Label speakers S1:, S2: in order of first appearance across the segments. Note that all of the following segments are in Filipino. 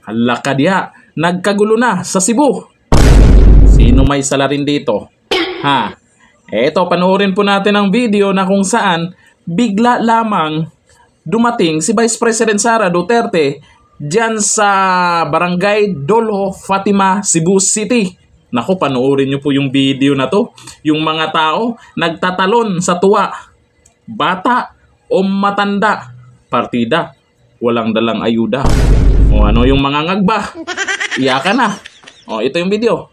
S1: Hala ka diha, nagkagulo na sa Cebu. Sino may salarin dito? Ha? Eto, panoorin po natin ang video na kung saan bigla lamang dumating si Vice President Sara Duterte dyan sa Barangay Dolo, Fatima, Cebu City. Naku, panoorin nyo po yung video na to. Yung mga tao nagtatalon sa tuwa. Bata o matanda, partida, walang dalang ayuda. O ano yung mga ngagba? Iyakan na. O ito yung video.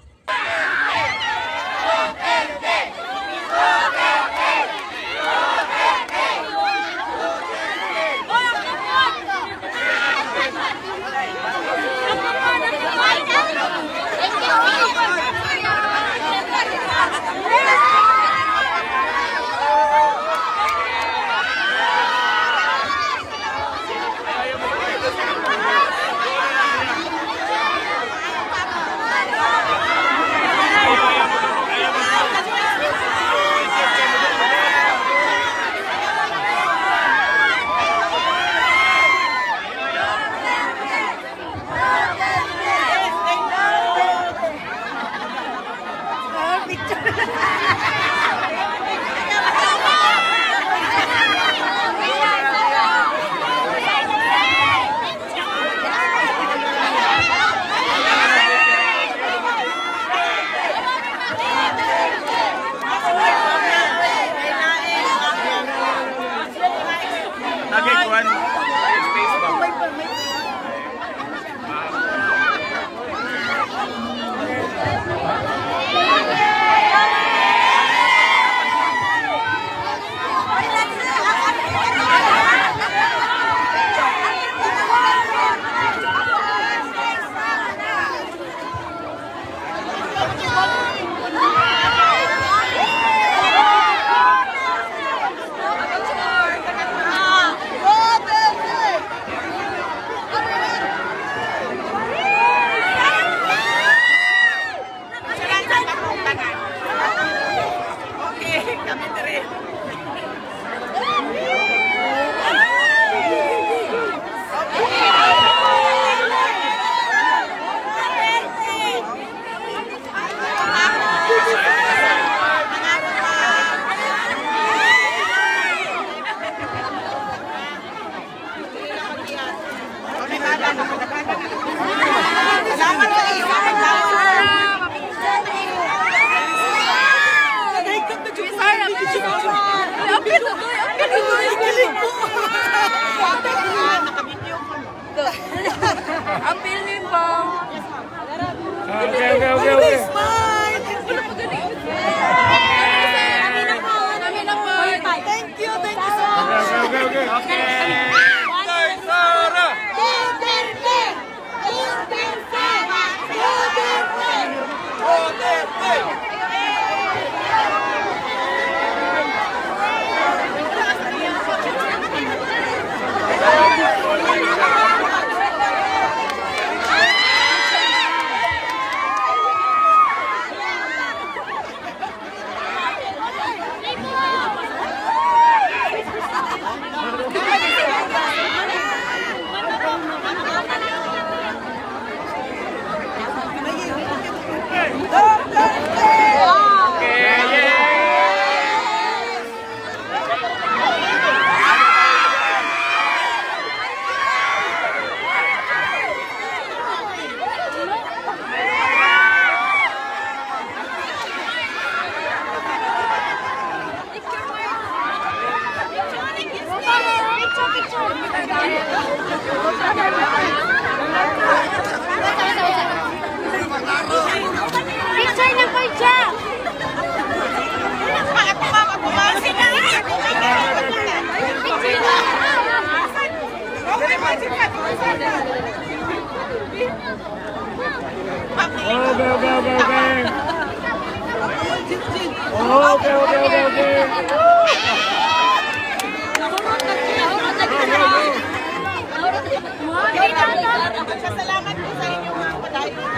S2: Salamat po sa inyong mga padayon.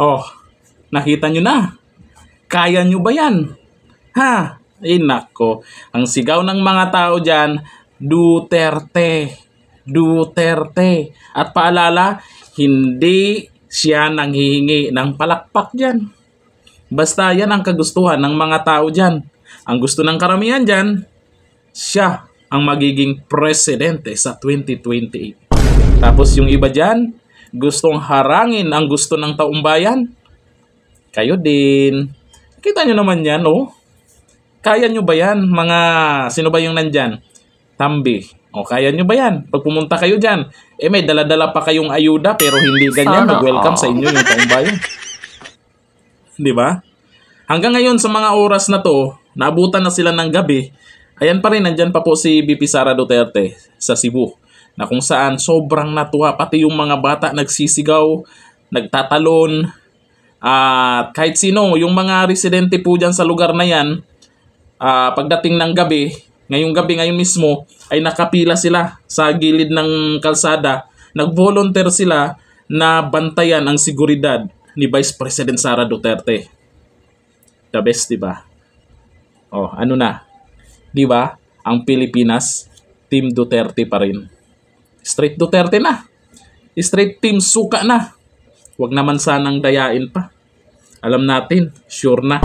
S1: Oh, nakita nyo na. Kaya nyo ba yan? Ha? Eh nako, ang sigaw ng mga tao dyan, Duterte. Duterte. At paalala, hindi siya nanghihingi ng palakpak dyan. Basta yan ang kagustuhan ng mga tao dyan. Ang gusto ng karamihan dyan, siya ang magiging presidente sa 2028. Tapos yung iba dyan, gustong harangin ang gusto ng taong bayan. Kayo din. Kita nyo naman yan, oh. Kaya nyo ba yan, mga, sino ba yung nandyan? Tambi. O, kaya nyo ba yan? Pag pumunta kayo dyan, may dala-dala pa kayong ayuda, pero hindi ganyan, mag-welcome sa inyo yung taong bayan. Di ba? Hanggang ngayon, sa mga oras na to, naabutan na sila ng gabi, ayan pa rin, nandyan pa po si VP Sara Duterte sa Cebu, na kung saan sobrang natuwa, pati yung mga bata nagsisigaw, nagtatalon, at kahit sino, yung mga residente po dyan sa lugar na yan, pagdating ng gabi, ngayon mismo, ay nakapila sila sa gilid ng kalsada. Nag-volunteer sila na bantayan ang seguridad ni Vice President Sara Duterte. The best, di ba? Oh, ano na? Di ba? Ang Pilipinas, Team Duterte pa rin. Straight Duterte na. Straight Team Suka na. Huwag naman sanang dayain pa. Alam natin, sure na.